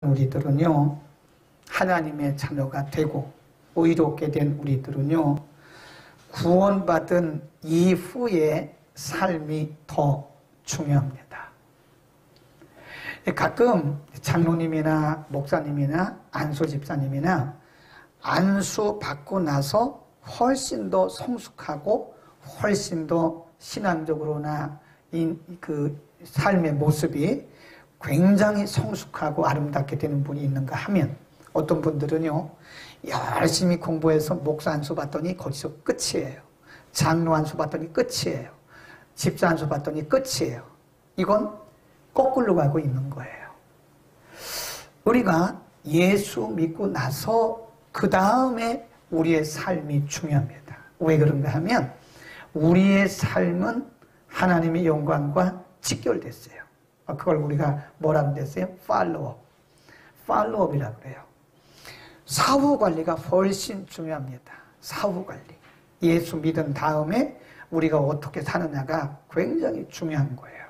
우리들은요, 하나님의 자녀가 되고 의롭게 된 우리들은요, 구원받은 이후의 삶이 더 중요합니다. 가끔 장로님이나 목사님이나 안수 집사님이나 안수 받고 나서 훨씬 더 성숙하고 훨씬 더 신앙적으로나 그 삶의 모습이 굉장히 성숙하고 아름답게 되는 분이 있는가 하면, 어떤 분들은요, 열심히 공부해서 목사 안수 받더니 거기서 끝이에요. 장로 안수 받더니 끝이에요. 집사 안수 받더니 끝이에요. 이건 거꾸로 가고 있는 거예요. 우리가 예수 믿고 나서 그 다음에 우리의 삶이 중요합니다. 왜 그런가 하면 우리의 삶은 하나님의 영광과 직결됐어요. 그걸 우리가 뭐라고 했어요? 팔로업. 팔로업이라고 그래요. 사후관리가 훨씬 중요합니다. 사후관리. 예수 믿은 다음에 우리가 어떻게 사느냐가 굉장히 중요한 거예요.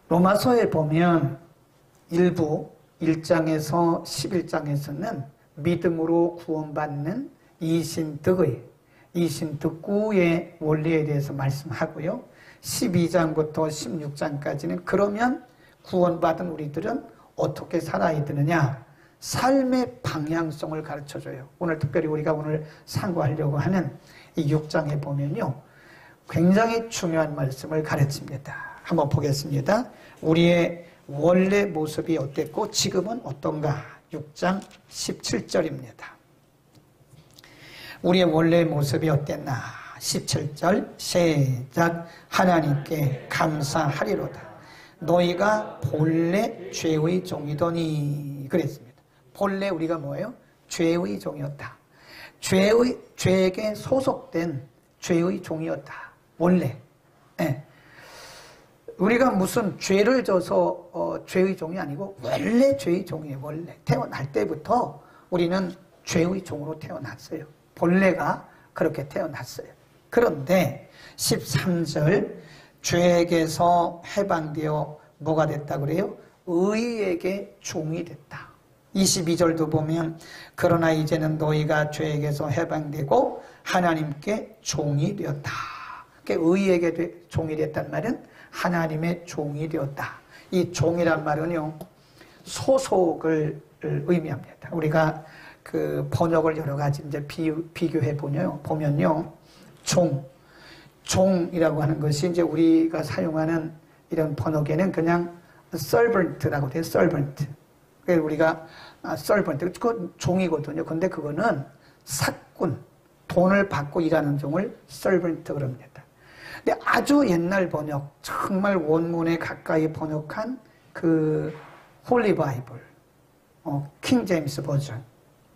로마서에 보면 일부 1장에서 11장에서는 믿음으로 구원받는 이신득구의 원리에 대해서 말씀하고요. 12장부터 16장까지는 그러면 구원받은 우리들은 어떻게 살아야 되느냐, 삶의 방향성을 가르쳐줘요. 오늘 특별히 우리가 오늘 상고하려고 하는 이 6장에 보면요, 굉장히 중요한 말씀을 가르칩니다. 한번 보겠습니다. 우리의 원래 모습이 어땠고 지금은 어떤가. 6장 17절입니다. 우리의 원래 모습이 어땠나. 17절 시작. 하나님께 감사하리로다. 너희가 본래 죄의 종이더니. 그랬습니다. 본래 우리가 뭐예요? 죄의 종이었다. 죄에게 소속된 죄의 종이었다. 원래. 네. 우리가 무슨 죄를 져서 죄의 종이 아니고 원래 죄의 종이에요. 원래 태어날 때부터 우리는 죄의 종으로 태어났어요. 본래가 그렇게 태어났어요. 그런데 13절 죄에게서 해방되어 뭐가 됐다 그래요? 의에게 종이 됐다. 22절도 보면 그러나 이제는 너희가 죄에게서 해방되고 하나님께 종이 되었다. 의에게 종이 됐단 말은 하나님의 종이 되었다. 이 종이란 말은요, 소속을 의미합니다. 우리가 그 번역을 여러 가지 이제 비교해 보면요, 종이라고 하는 것이 이제 우리가 사용하는 이런 번역에는 그냥 servant라고 돼요. servant. 그래서 우리가 servant, 그 종이거든요. 근데 그거는 사꾼, 돈을 받고 일하는 종을 servant 그럽니다. 근데 아주 옛날 번역, 정말 원문에 가까이 번역한 그 홀리 바이블, 킹 제임스 버전,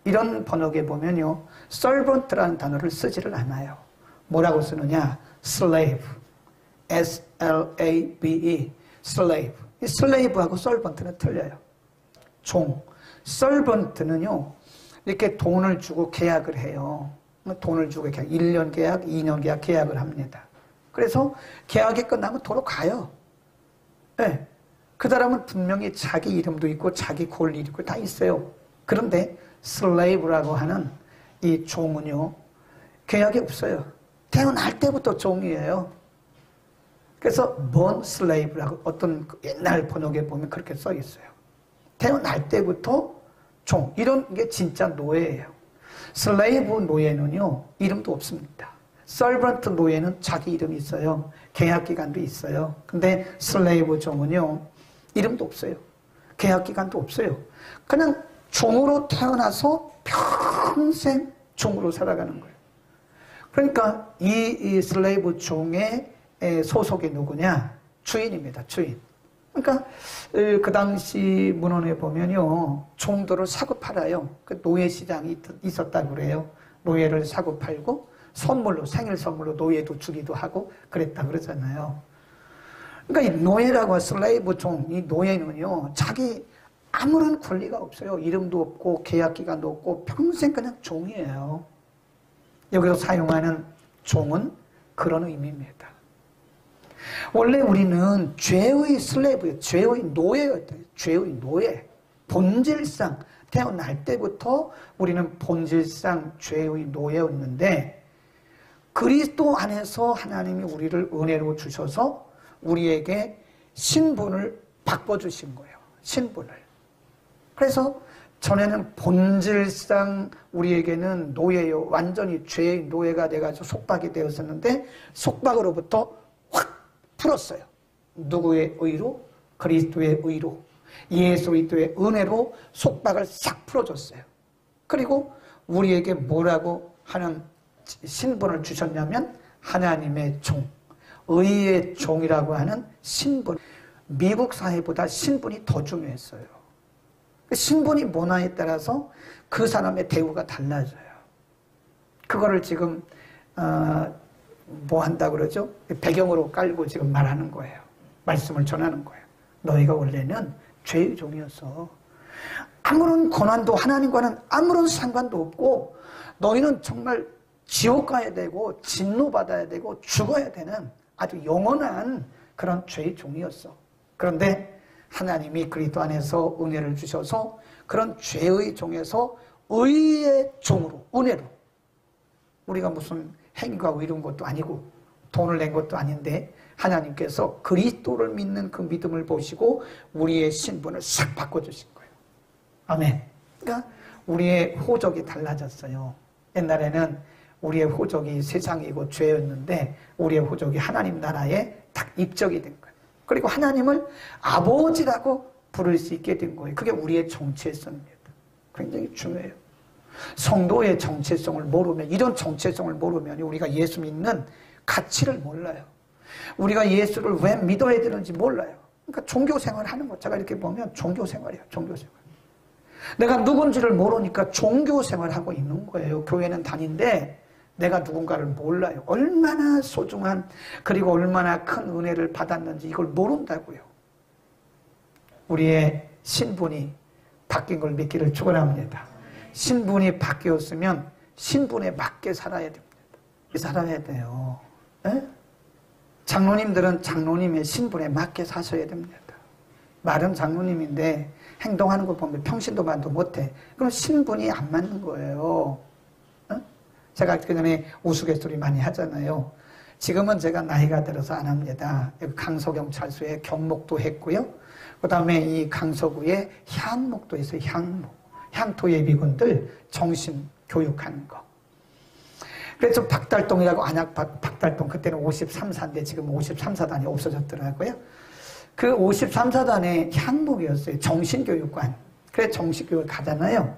이런 번역에 보면요, servant라는 단어를 쓰지를 않아요. 뭐라고 쓰느냐? slave, S-L-A-V-E, slave. 이 slave하고 servant는 틀려요. 종. servant는요, 이렇게 돈을 주고 계약을 해요. 돈을 주고 계약, 1년 계약, 2년 계약, 계약을 합니다. 그래서 계약이 끝나면 도로 가요. 네. 그 사람은 분명히 자기 이름도 있고 자기 권리 있고 다 있어요. 그런데 슬레이브라고 하는 이 종은요, 계약이 없어요. 태어날 때부터 종이에요. 그래서 born slave라고 어떤 옛날 번역에 보면 그렇게 써 있어요. 태어날 때부터 종. 이런 게 진짜 노예예요. 슬레이브 노예는요, 이름도 없습니다. 서번트 노예는 자기 이름이 있어요. 계약기간도 있어요. 근데 슬레이브 종은요, 이름도 없어요. 계약기간도 없어요. 그냥 종으로 태어나서 평생 종으로 살아가는 거예요. 그러니까 이 슬레이브 종의 소속이 누구냐? 주인입니다. 주인. 그러니까 그 당시 문헌에 보면요, 종들을 사고 팔아요. 그 노예 시장이 있었다고 그래요. 노예를 사고 팔고 선물로, 생일 선물로 노예도 주기도 하고 그랬다 그러잖아요. 그러니까 이 노예라고 슬레이브 종, 이 노예는요, 자기 아무런 권리가 없어요. 이름도 없고 계약 기간도 없고 평생 그냥 종이에요. 여기서 사용하는 종은 그런 의미입니다. 원래 우리는 죄의 슬레이브예요. 죄의 노예였대요. 죄의 노예. 본질상 태어날 때부터 우리는 본질상 죄의 노예였는데 그리스도 안에서 하나님이 우리를 은혜로 주셔서 우리에게 신분을 바꿔주신 거예요. 신분을. 그래서 전에는 본질상 우리에게는 노예요. 완전히 죄의 노예가 돼가지고 속박이 되었었는데 속박으로부터 확 풀었어요. 누구의 의로? 그리스도의 의로. 예수 그리스도의 은혜로 속박을 싹 풀어줬어요. 그리고 우리에게 뭐라고 하는 신분을 주셨냐면 하나님의 종, 의의 종이라고 하는 신분. 미국 사회보다 신분이 더 중요했어요. 신분이 뭐냐에 따라서 그 사람의 대우가 달라져요. 그거를 지금 뭐 한다고 그러죠? 배경으로 깔고 지금 말하는 거예요. 말씀을 전하는 거예요. 너희가 원래는 죄의 종이었어. 아무런 권한도 하나님과는 아무런 상관도 없고 너희는 정말 지옥 가야 되고 진노받아야 되고 죽어야 되는 아주 영원한 그런 죄의 종이었어. 그런데 하나님이 그리스도 안에서 은혜를 주셔서 그런 죄의 종에서 의의 종으로, 은혜로, 우리가 무슨 행위가 이룬 것도 아니고 돈을 낸 것도 아닌데 하나님께서 그리스도를 믿는 그 믿음을 보시고 우리의 신분을 싹 바꿔주신 거예요. 아멘. 그러니까 우리의 호적이 달라졌어요. 옛날에는 우리의 호적이 세상이고 죄였는데 우리의 호적이 하나님 나라에 딱 입적이 된 거예요. 그리고 하나님을 아버지라고 부를 수 있게 된 거예요. 그게 우리의 정체성입니다. 굉장히 중요해요. 성도의 정체성을 모르면, 이런 정체성을 모르면 우리가 예수 믿는 가치를 몰라요. 우리가 예수를 왜 믿어야 되는지 몰라요. 그러니까 종교생활을 하는 거, 제가 이렇게 보면 종교생활이에요. 종교생활. 내가 누군지를 모르니까 종교생활을 하고 있는 거예요. 교회는 다닌데 내가 누군가를 몰라요. 얼마나 소중한, 그리고 얼마나 큰 은혜를 받았는지 이걸 모른다고요. 우리의 신분이 바뀐 걸 믿기를 축원합니다. 신분이 바뀌었으면 신분에 맞게 살아야 됩니다. 살아야 돼요. 에? 장로님들은 장로님의 신분에 맞게 사셔야 됩니다. 말은 장로님인데 행동하는 거 보면 평신도 만도 못해. 그럼 신분이 안 맞는 거예요. 제가 그전에 우스갯소리 많이 하잖아요. 지금은 제가 나이가 들어서 안 합니다. 강서경찰서에 경목도 했고요. 그 다음에 이 강서구에 향목도 있어요. 향목. 향토 예비군들 정신 교육하는 거. 그래서 박달동이라고, 안약 박달동, 그때는 53사인데 지금 53사단이 없어졌더라고요. 그 53사단의 향목이었어요. 정신교육관. 그래 정신교육 가잖아요.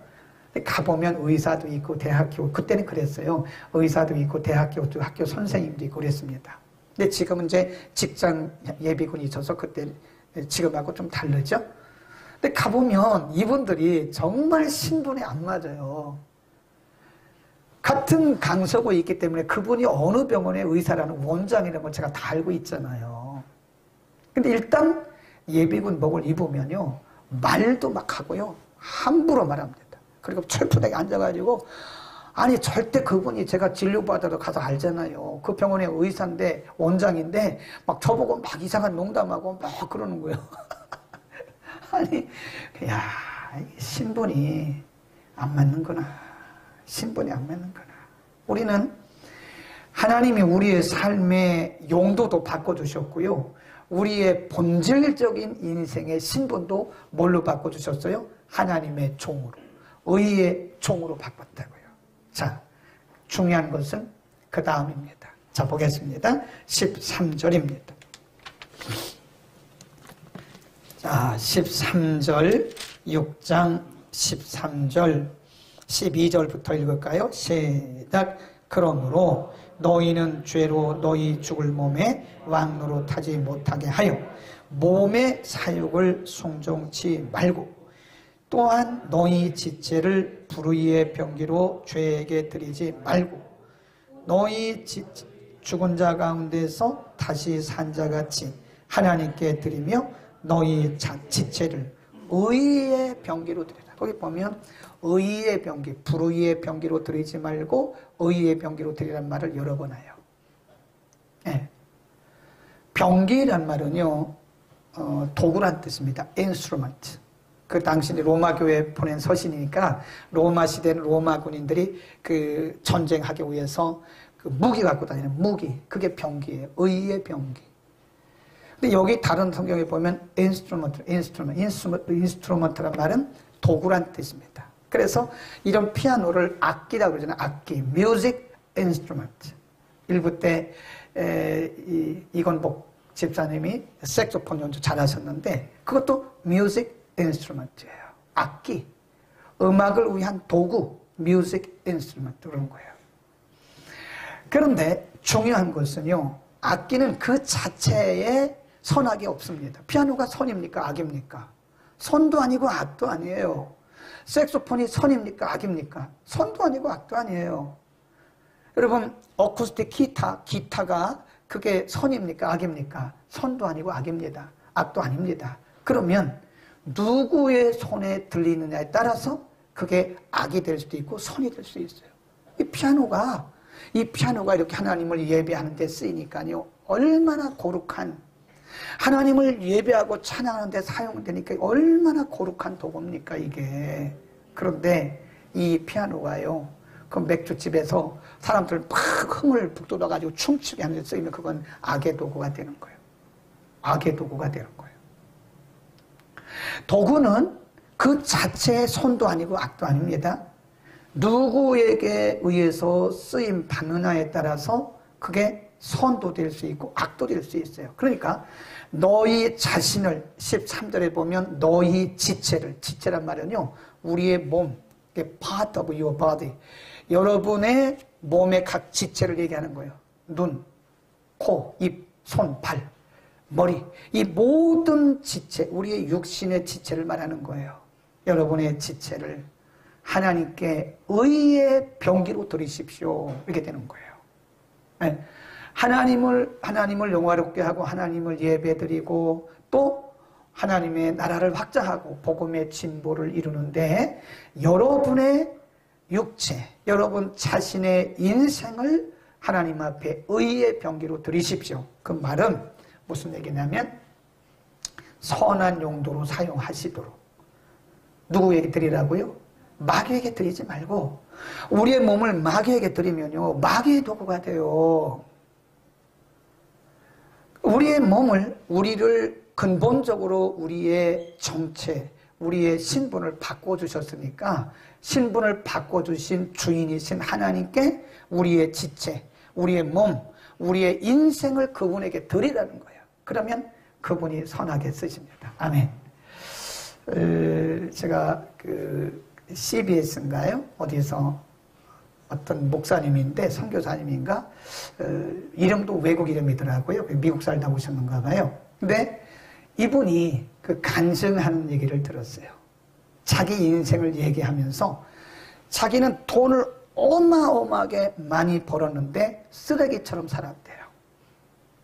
가보면 의사도 있고 대학교, 그때는 그랬어요. 의사도 있고 대학교 선생님도 있고 그랬습니다. 근데 지금은 이제 직장 예비군이 있어서 그때 지금하고 좀 다르죠. 근데 가보면 이분들이 정말 신분에 안 맞아요. 같은 강서구에 있기 때문에 그분이 어느 병원의 의사라는 원장이라는 걸 제가 다 알고 있잖아요. 근데 일단 예비군복을 입으면요, 말도 막 하고요, 함부로 말합니다. 그리고 철푸대에 앉아가지고, 아니 절대 그분이, 제가 진료받으러 가서 알잖아요. 그 병원의 의사인데, 원장인데 막 저보고 막 이상한 농담하고 막 그러는 거예요. 아니, 야, 신분이 안 맞는구나. 신분이 안 맞는구나. 우리는 하나님이 우리의 삶의 용도도 바꿔주셨고요. 우리의 본질적인 인생의 신분도 뭘로 바꿔주셨어요? 하나님의 종으로, 의의 종으로 바꿨다고요. 자, 중요한 것은 그 다음입니다. 자, 보겠습니다. 13절입니다. 자, 13절, 6장 13절, 12절부터 읽을까요? 시작. 그러므로 너희는 죄로 너희 죽을 몸에 왕노로 타지 못하게 하여 몸의 사욕을 순종치 말고, 또한 너희 지체를 불의의 병기로 죄에게 드리지 말고, 너희 죽은 자 가운데서 다시 산 자같이 하나님께 드리며 너희 지체를 의의 병기로 드리라. 거기 보면 의의 병기, 불의의 병기로 드리지 말고 의의 병기로 드리란 말을 여러 번 해요. 네. 병기란 말은요, 도구란 뜻입니다. instrument. 그 당시 로마 교회에 보낸 서신이니까 로마 시대는 로마 군인들이 그 전쟁하기 위해서 그 무기 갖고 다니는 무기. 그게 병기예요. 의의 병기. 근데 여기 다른 성경에 보면 instrument란 말은 도구란 뜻입니다. 그래서 이런 피아노를 악기라고 그러잖아요. 악기. music instrument. 일부 때 이건복 집사님이 색소폰 연주 잘하셨는데 그것도 music instrument예요. 악기. 음악을 위한 도구. music instrument 그런 거예요. 그런데 중요한 것은요. 악기는 그 자체에 선악이 없습니다. 피아노가 선입니까? 악입니까? 선도 아니고 악도 아니에요. 색소폰이 선입니까? 악입니까? 선도 아니고 악도 아니에요. 여러분 어쿠스틱 기타가 그게 선입니까? 악입니까? 선도 아니고 악입니다. 악도 아닙니다. 그러면 누구의 손에 들리느냐에 따라서 그게 악이 될 수도 있고 선이 될 수 있어요. 이 피아노가 이렇게 하나님을 예배하는 데 쓰이니까요. 얼마나 거룩한 하나님을 예배하고 찬양하는 데 사용되니까 얼마나 거룩한 도구입니까 이게. 그런데 이 피아노가요. 그 맥주집에서 사람들 막 흥을 북돋아가지고 춤추게 하는 데 쓰이면 그건 악의 도구가 되는 거예요. 악의 도구가 되는 거예요. 도구는 그 자체의 선도 아니고 악도 아닙니다. 누구에게 의해서 쓰임 받느냐에 따라서 그게 선도 될 수 있고 악도 될 수 있어요. 그러니까 너희 자신을 13절에 보면 너희 지체란 말은요. 우리의 몸, part of your body. 여러분의 몸의 각 지체를 얘기하는 거예요. 눈, 코, 입, 손, 발, 머리. 이 모든 지체, 우리의 육신의 지체를 말하는 거예요. 여러분의 지체를 하나님께 의의 병기로 드리십시오. 이렇게 되는 거예요. 네. 하나님을 영화롭게 하고 하나님을 예배드리고 또 하나님의 나라를 확장하고 복음의 진보를 이루는데 여러분의 육체, 여러분 자신의 인생을 하나님 앞에 의의 병기로 드리십시오. 그 말은 무슨 얘기냐면 선한 용도로 사용하시도록. 누구에게 드리라고요? 마귀에게 드리지 말고 우리의 몸을 마귀에게 드리면요. 마귀의 도구가 돼요. 우리의 몸을 우리를 근본적으로 우리의 정체, 우리의 신분을 바꿔주셨으니까 신분을 바꿔주신 주인이신 하나님께 우리의 지체, 우리의 몸, 우리의 인생을 그분에게 드리라는 거예요. 그러면 그분이 선하게 쓰십니다. 아멘. 제가 CBS인가요? 어디서 어떤 목사님인데 선교사님인가 이름도 외국 이름이더라고요. 미국 살다 오셨는가 봐요. 근데 이분이 그 간증하는 얘기를 들었어요. 자기 인생을 얘기하면서 자기는 돈을 어마어마하게 많이 벌었는데 쓰레기처럼 살았대요.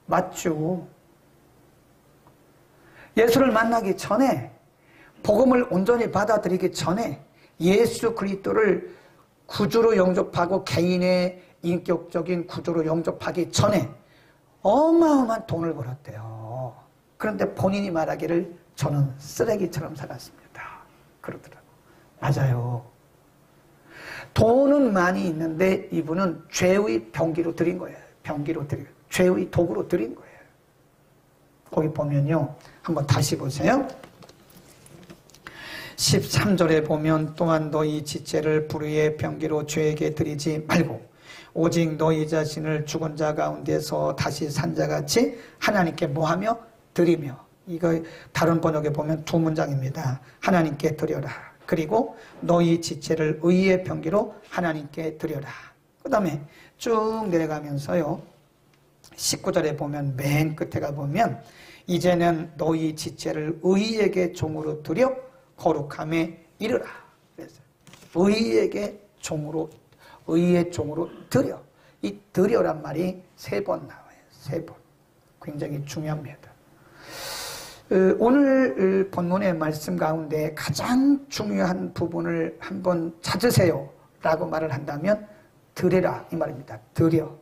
맞죠? 예수를 만나기 전에 복음을 온전히 받아들이기 전에 예수 그리스도를 구주로 영접하고 개인의 인격적인 구주로 영접하기 전에 어마어마한 돈을 벌었대요. 그런데 본인이 말하기를 저는 쓰레기처럼 살았습니다. 그러더라고요. 맞아요. 돈은 많이 있는데 이분은 죄의 병기로 드린 거예요. 죄의 도구로 드린 거예요. 거기 보면요. 한번 다시 보세요. 13절에 보면 또한 너희 지체를 불의의 병기로 죄에게 드리지 말고 오직 너희 자신을 죽은 자 가운데서 다시 산 자같이 하나님께 뭐하며 드리며. 이거 다른 번역에 보면 두 문장입니다. 하나님께 드려라. 그리고 너희 지체를 의의 병기로 하나님께 드려라. 그 다음에 쭉 내려가면서요. 19절에 보면 맨 끝에 가보면 이제는 너희 지체를 의에게 종으로 드려 거룩함에 이르라. 그래서 의의 종으로 드려. 이 드려란 말이 3번 나와요. 3번. 굉장히 중요합니다. 오늘 본문의 말씀 가운데 가장 중요한 부분을 한번 찾으세요 라고 말을 한다면 드려라 이 말입니다. 드려.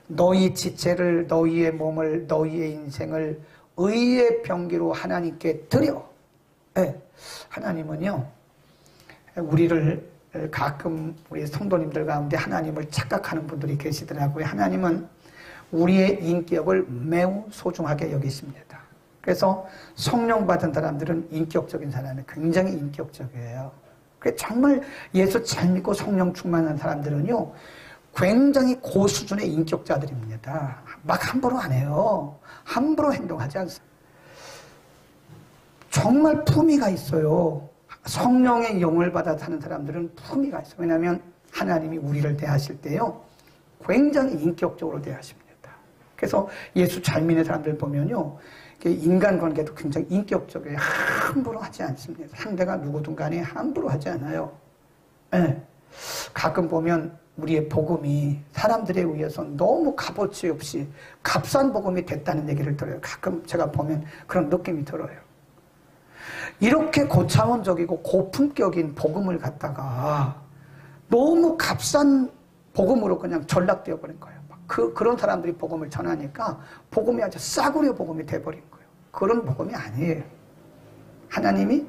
너희 지체를, 너희의 몸을, 너희의 인생을 의의 병기로 하나님께 드려. 네. 하나님은요, 우리를 가끔 우리 성도님들 가운데 하나님을 착각하는 분들이 계시더라고요. 하나님은 우리의 인격을 매우 소중하게 여기십니다. 그래서 성령 받은 사람들은 인격적인 사람이 굉장히 인격적이에요. 정말 예수 잘 믿고 성령 충만한 사람들은요, 굉장히 고수준의 인격자들입니다. 막 함부로 안 해요. 함부로 행동하지 않습니다. 정말 품위가 있어요. 성령의 영을 받아 사는 사람들은 품위가 있어요. 왜냐하면 하나님이 우리를 대하실 때요, 굉장히 인격적으로 대하십니다. 그래서 예수 잘 믿는 사람들 보면요, 인간관계도 굉장히 인격적이에요. 함부로 하지 않습니다. 상대가 누구든 간에 함부로 하지 않아요. 네. 가끔 보면 우리의 복음이 사람들에 의해서 너무 값어치 없이 값싼 복음이 됐다는 얘기를 들어요. 가끔 제가 보면 그런 느낌이 들어요. 이렇게 고차원적이고 고품격인 복음을 갖다가 너무 값싼 복음으로 그냥 전락되어 버린 거예요. 그런 사람들이 복음을 전하니까 복음이 아주 싸구려 복음이 돼버린 거예요. 그런 복음이 아니에요. 하나님이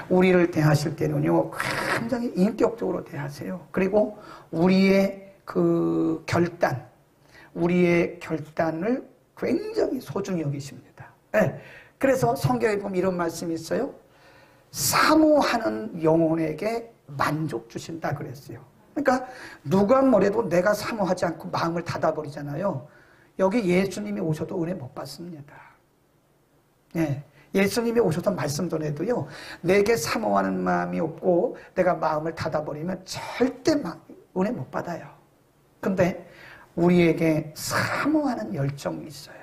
우리를 대하실 때는요, 굉장히 인격적으로 대하세요. 그리고 우리의 그 결단, 우리의 결단을 굉장히 소중히 여기십니다. 네. 그래서 성경에 보면 이런 말씀이 있어요. 사모하는 영혼에게 만족 주신다 그랬어요. 그러니까 누가 뭐래도 내가 사모하지 않고 마음을 닫아버리잖아요. 여기 예수님이 오셔도 은혜 못 받습니다. 네. 예수님이 오셔서 말씀 전해도요, 내게 사모하는 마음이 없고 내가 마음을 닫아버리면 절대 은혜 못 받아요. 근데 우리에게 사모하는 열정이 있어요.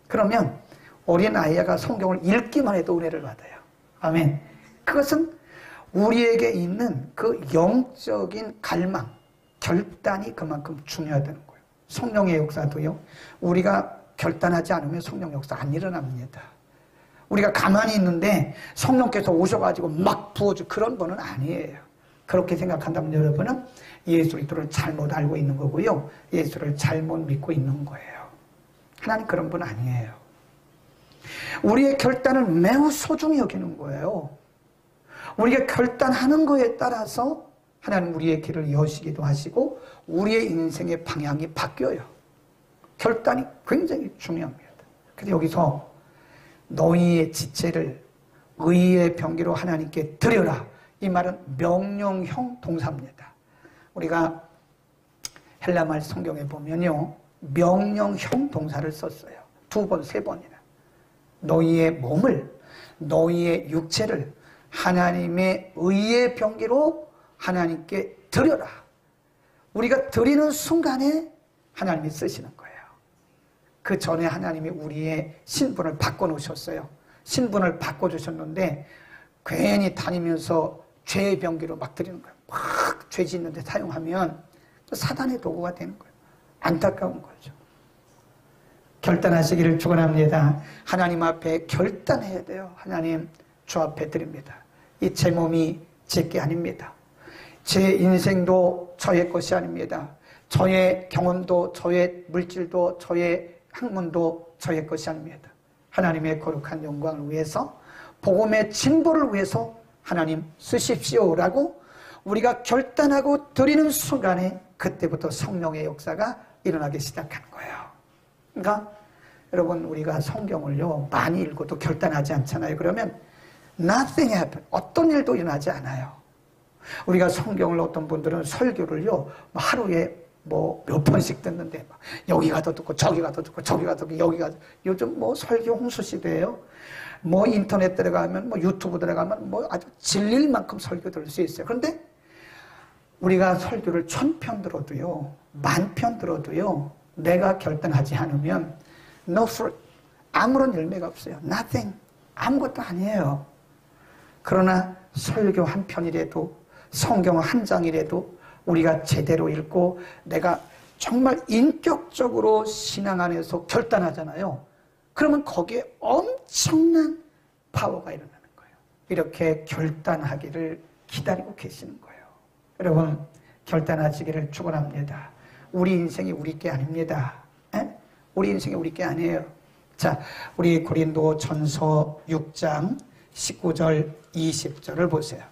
그러면 어린아이가 성경을 읽기만 해도 은혜를 받아요. 아멘. 그것은 우리에게 있는 그 영적인 갈망, 결단이 그만큼 중요하다는 거예요. 성령의 역사도요, 우리가 결단하지 않으면 성령 역사 안 일어납니다. 우리가 가만히 있는데 성령께서 오셔가지고 막 부어주고 그런 분은 아니에요. 그렇게 생각한다면 여러분은 예수 그리스도를 잘못 알고 있는 거고요, 예수를 잘못 믿고 있는 거예요. 하나님 그런 분 아니에요. 우리의 결단을 매우 소중히 여기는 거예요. 우리가 결단하는 거에 따라서 하나님 우리의 길을 여시기도 하시고 우리의 인생의 방향이 바뀌어요. 결단이 굉장히 중요합니다. 그래서 여기서 너희의 지체를 의의 병기로 하나님께 드려라, 이 말은 명령형 동사입니다. 우리가 헬라말 성경에 보면요, 명령형 동사를 썼어요. 2번, 3번이나. 너희의 몸을, 너희의 육체를 하나님의 의의 병기로 하나님께 드려라. 우리가 드리는 순간에 하나님이 쓰시는 거예요. 그 전에 하나님이 우리의 신분을 바꿔놓으셨어요. 신분을 바꿔주셨는데 괜히 다니면서 죄의 병기로 막 드리는 거예요. 막 죄 짓는 데 사용하면 사단의 도구가 되는 거예요. 안타까운 거죠. 결단하시기를 축원합니다. 하나님 앞에 결단해야 돼요. 하나님, 주 앞에 드립니다. 이 제 몸이 제 게 아닙니다. 제 인생도 저의 것이 아닙니다. 저의 경험도, 저의 물질도, 저의 학문도 저의 것이 아닙니다. 하나님의 거룩한 영광을 위해서, 복음의 진보를 위해서 하나님 쓰십시오라고 우리가 결단하고 드리는 순간에 그때부터 성령의 역사가 일어나기 시작한 거예요. 그러니까 여러분, 우리가 성경을요 많이 읽어도 결단하지 않잖아요. 그러면 nothing happen, 어떤 일도 일어나지 않아요. 우리가 성경을, 어떤 분들은 설교를요 하루에 몇 번씩 듣는데 여기 가도 듣고 저기 가도 듣고 저기 가도 듣고 여기 가도, 요즘 설교 홍수 시대예요. 인터넷 들어가면 유튜브 들어가면 아주 질릴 만큼 설교 들을 수 있어요. 그런데 우리가 설교를 1000편 들어도요, 10,000편 들어도요, 내가 결단하지 않으면 no fruit, 아무런 열매가 없어요. nothing, 아무것도 아니에요. 그러나 설교 한 편이라도, 성경 한 장이라도 우리가 제대로 읽고 내가 정말 인격적으로 신앙 안에서 결단하잖아요. 그러면 거기에 엄청난 파워가 일어나는 거예요. 이렇게 결단하기를 기다리고 계시는 거예요. 여러분, 결단하시기를 축원합니다. 우리 인생이 우리 게 아닙니다. 에? 우리 인생이 우리 게 아니에요. 자, 우리 고린도 전서 6장 19절 20절을 보세요.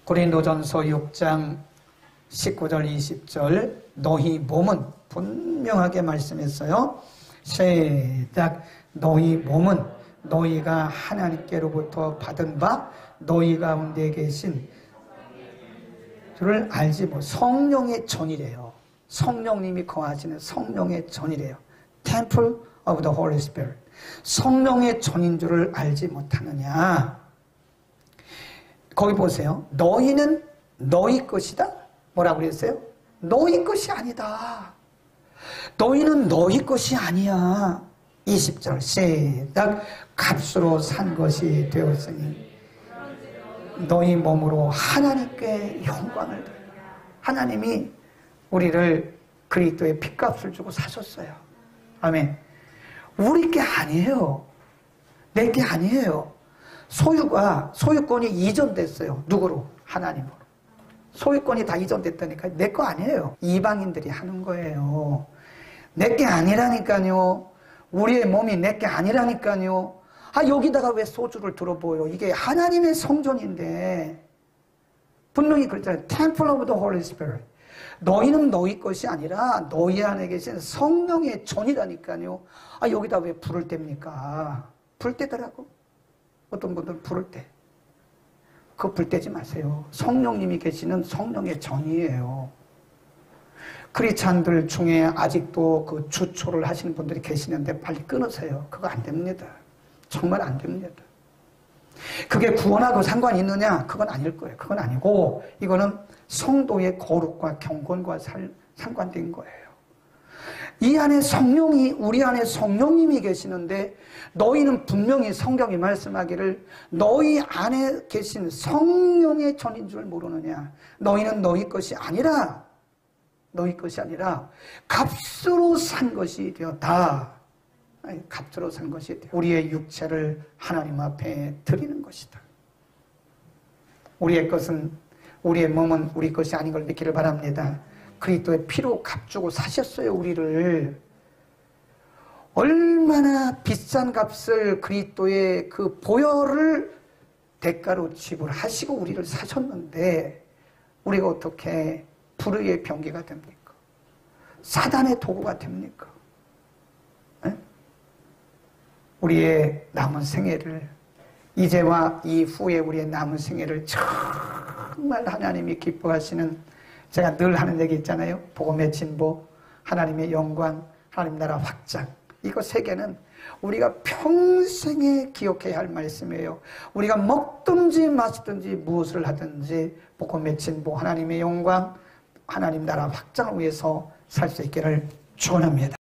고린도전서 6장 19절 20절 너희 몸은 분명하게 말씀했어요. 시작. 너희 몸은 너희가 하나님께로부터 받은 바 너희 가운데 계신 줄을 알지 못. 성령의 전이래요. 성령님이 거하시는 성령의 전이래요. Temple of the Holy Spirit. 성령의 전인 줄을 알지 못하느냐. 거기 보세요. 너희는 너희 것이다. 뭐라고 그랬어요? 너희 것이 아니다. 너희는 너희 것이 아니야. 20절 시작. 값으로 산 것이 되었으니 너희 몸으로 하나님께 영광을 드려. 하나님이 우리를 그리스도의 핏값을 주고 사셨어요. 아멘. 우리 게 아니에요. 내 게 아니에요. 소유권이 이전됐어요. 누구로? 하나님으로. 소유권이 다 이전됐다니까 내 거 아니에요. 이방인들이 하는 거예요. 내 게 아니라니까요. 우리의 몸이 내 게 아니라니까요. 아, 여기다가 왜 소주를 들어보여? 이게 하나님의 성전인데. 분명히 그랬잖아요. Temple of the Holy Spirit. 너희는 너희 것이 아니라 너희 안에 계신 성령의 전이라니까요. 아, 여기다 왜 불을 뗍니까? 불 떼더라고. 어떤 분들은 불을 떼. 그거 불 떼지 마세요. 성령님이 계시는 성령의 전이에요. 크리스찬들 중에 아직도 그 주초를 하시는 분들이 계시는데 빨리 끊으세요. 그거 안 됩니다. 정말 안 됩니다. 그게 구원하고 상관이 있느냐? 그건 아닐 거예요. 그건 아니고 이거는 성도의 거룩과 경건과 상관된 거예요. 이 안에 성령이, 우리 안에 성령님이 계시는데 너희는 분명히 성경이 말씀하기를 너희 안에 계신 성령의 전인 줄 모르느냐. 너희는 너희 것이 아니라 값으로 산 것이 되었다. 값으로 산 것이 되었다. 우리의 육체를 하나님 앞에 드리는 것이다. 우리의 것은, 우리의 몸은 우리 것이 아닌 걸 믿기를 바랍니다. 그리스도의 피로 값주고 사셨어요. 우리를. 얼마나 비싼 값을 그리스도의 그 보혈을 대가로 지불하시고 우리를 사셨는데 우리가 어떻게 불의의 병기가 됩니까? 사단의 도구가 됩니까? 에? 우리의 남은 생애를, 이제와 이후에 우리의 남은 생애를 정말 하나님이 기뻐하시는, 제가 늘 하는 얘기 있잖아요. 복음의 진보, 하나님의 영광, 하나님 나라 확장. 이거 세 개는 우리가 평생에 기억해야 할 말씀이에요. 우리가 먹든지 마시든지 무엇을 하든지 복음의 진보, 하나님의 영광, 하나님 나라 확장을 위해서 살 수 있기를 축원합니다.